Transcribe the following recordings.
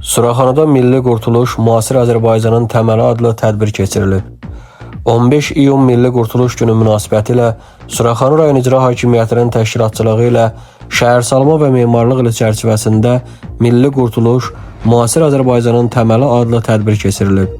Suraxanada Milli Qurtuluş Müasir Azərbaycanın təməli adlı tədbir keçirilib. 15 iyun Milli Qurtuluş günü münasibətilə Suraxanı rayon icra hakimiyyətinin təşkilatçılığı ilə şəhərsalma və memarlıq ili çərçivəsində Milli Qurtuluş Müasir Azərbaycanın təməli adlı tədbir keçirilib.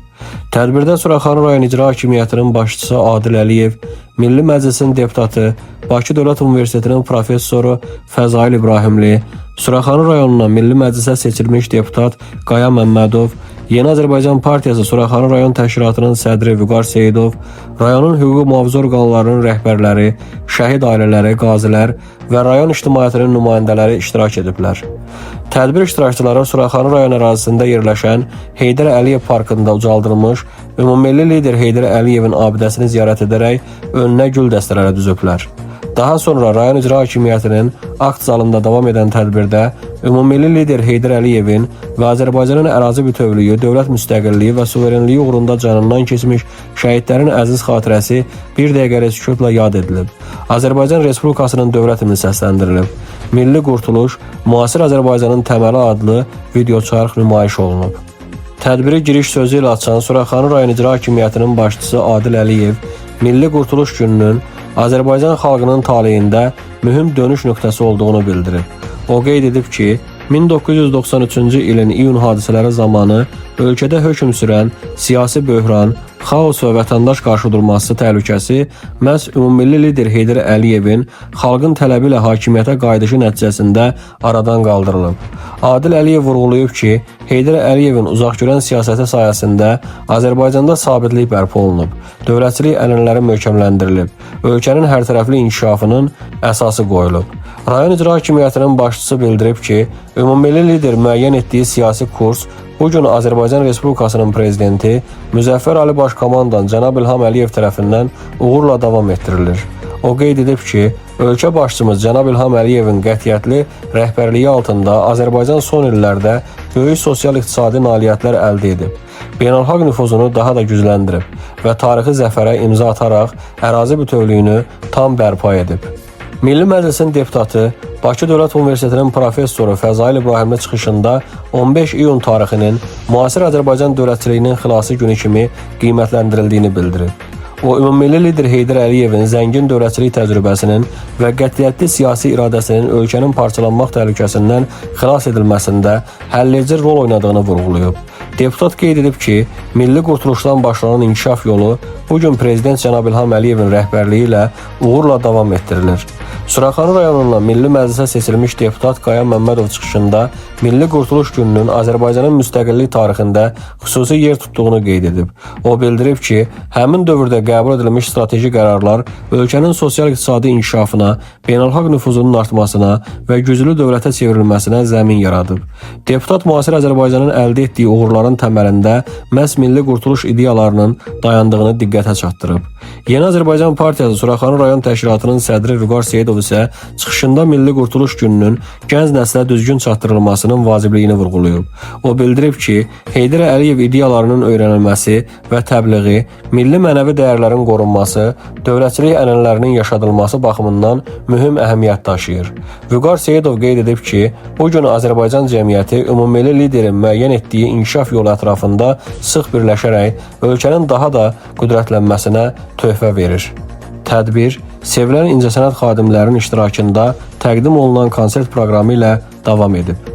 Tədbirdə Suraxanı rayon icra hakimiyyətinin başçısı Adil Əliyev, Milli Məclisin deputatı, Bakı Dövlət Universitetinin professoru Fəzail İbrahimli, Suraxanı rayonuna Milli Məclisə seçilmiş deputat Qaya Məmmədov, Yeni Azərbaycan Partiyası Suraxanı rayon təşkilatının sədri Vüqar Seyidov, rayonun hüquq mühafizə orqanlarının rəhbərləri, şəhid ailələri, qazilər və rayon ictimaiyyətinin nümayəndələri iştirak ediblər. Tədbir iştirakçıları Suraxanı rayon ərazisində yerləşən Heydər Əliyev parkında ucaldılmış ümummilli lider Heydər Əliyevin abidəsini ziyarət edərək önünə gül dəstələri düzüblər. Daha sonra rayon icra hakimiyyətinin akt zalında davam edən tədbirdə ümummilli lider Heydər Əliyevin və Azərbaycanın ərazi bütövlüyü, dövlət müstəqilliyi və suverenliyi uğrunda canından keçmiş şəhidlərin əziz xatirəsi bir dəqiqəlik sükutla yad edilib. Azərbaycan Respublikasının dövlət himni səsləndirilib. Milli Qurtuluş Müasir Azərbaycanın təməli adlı videoçarx nümayiş olunub. Tədbiri giriş sözü ilə açan Suraxanı rayon icra hakimiyyətinin başçısı Adil Əliyev, Milli Qurtuluş gününün Azərbaycan xalqının taleyində mühüm dönüş nöqtəsi olduğunu bildirib. O qeyd edib ki, 1993-cü ilin iyun hadisələri zamanı ölkədə hökm sürən siyasi böhran, xaos və vətəndaş qarşıdurması təhlükəsi məhz ümummilli lider Heydər Əliyevin xalqın tələbi ilə hakimiyyətə qayıdışı nəticəsində aradan qaldırılıb. Adil Əliyev vurğulayıb ki, Heydər Əliyevin uzaqgörən siyasəti sayəsində Azərbaycanda sabitlik bərpa olunub, dövlətçilik ənənələri möhkəmləndirilib, ölkənin hərtərəfli inkişafının əsası qoyulub. Rayon icra hakimiyyətinin başçısı bildirib ki, ümummilli lider müəyyən etdiyi siyasi kurs bugün Azərbaycan Respublikasının prezidenti Müzəffər Ali Başkomandan Cənab İlham Əliyev tərəfindən uğurla davam etdirilir. O qeyd edib ki, ölkə başçımız Cənab İlham Əliyevin qətiyyətli rəhbərliyi altında Azərbaycan son illərdə böyük sosial-iqtisadi nailiyyətlər əldə edib, beynəlxalq nüfuzunu daha da gücləndirib və tarixi zəfərə imza ataraq ərazi bütövlüyünü tam bərpa edib. Milli Məclisin deputatı, Bakı Dövlət Universitetinin professoru Fəzail İbrahimli çıxışında 15 iyun tarixinin müasir Azərbaycan dövlətçiliyinin xilası günü kimi qiymətləndirildiyini bildirib. O, ümummilli lider Heydər Əliyevin zəngin dövlətçilik təcrübəsinin və qətiyyətli siyasi iradəsinin ölkənin parçalanmaq təhlükəsindən xilas edilməsində həlledici rol oynadığını vurğulayıb. Deputat qeyd edib ki, Milli Qurtuluşdan başlanan inkişaf yolu bugün Prezident Cənab İlham Əliyevin rəhbərliyi ilə uğurla davam etdirilir. Suraxanı rayonundan Milli Məclisə seçilmiş deputat Qaya Məmmədov çıxışında Milli Qurtuluş gününün Azərbaycanın müstəqillik tarixində xüsusi yer tutduğunu qeyd edib. O bildirib ki, həmin dövrdə qəbul edilmiş strateji qərarlar ölkənin sosial-iqtisadi inkişafına, beynəlxalq nüfuzunun artmasına və güclü dövlətə çevrilməsinə zəmin yaradıb. Deputat müasir Azərbaycanın əldə etdiyi uğurların təməlində məhz Milli Qurtuluş ideyalarının dayandığını diqqətə çatdırıb. Yeni Azərbaycan Partiyası Suraxanı rayon təşkilatının sədri Vüqar Seyidov isə çıxışında Milli Qurtuluş gününün gənc nəslə düzgün çatdırılmasının vacibliyini vurğulayıb. O bildirib ki, Heydər Əliyev ideyalarının öyrənilməsi və təbliği, milli mənəvi dəyərlərin qorunması, dövlətçilik ənənələrinin yaşadılması baxımından mühüm əhəmiyyət daşıyır. Vüqar Seyidov qeyd edib ki, bugün Azərbaycan cəmiyyəti ümummilli liderin müəyyən etdiyi inkişaf yolu ətrafında sıx birləşərək ölkənin daha da qüdrətlənməsinə töhfə verir. Tədbir, sevilən incəsənət xadimlərinin iştirakında təqdim olunan konsert proqramı ilə davam edib.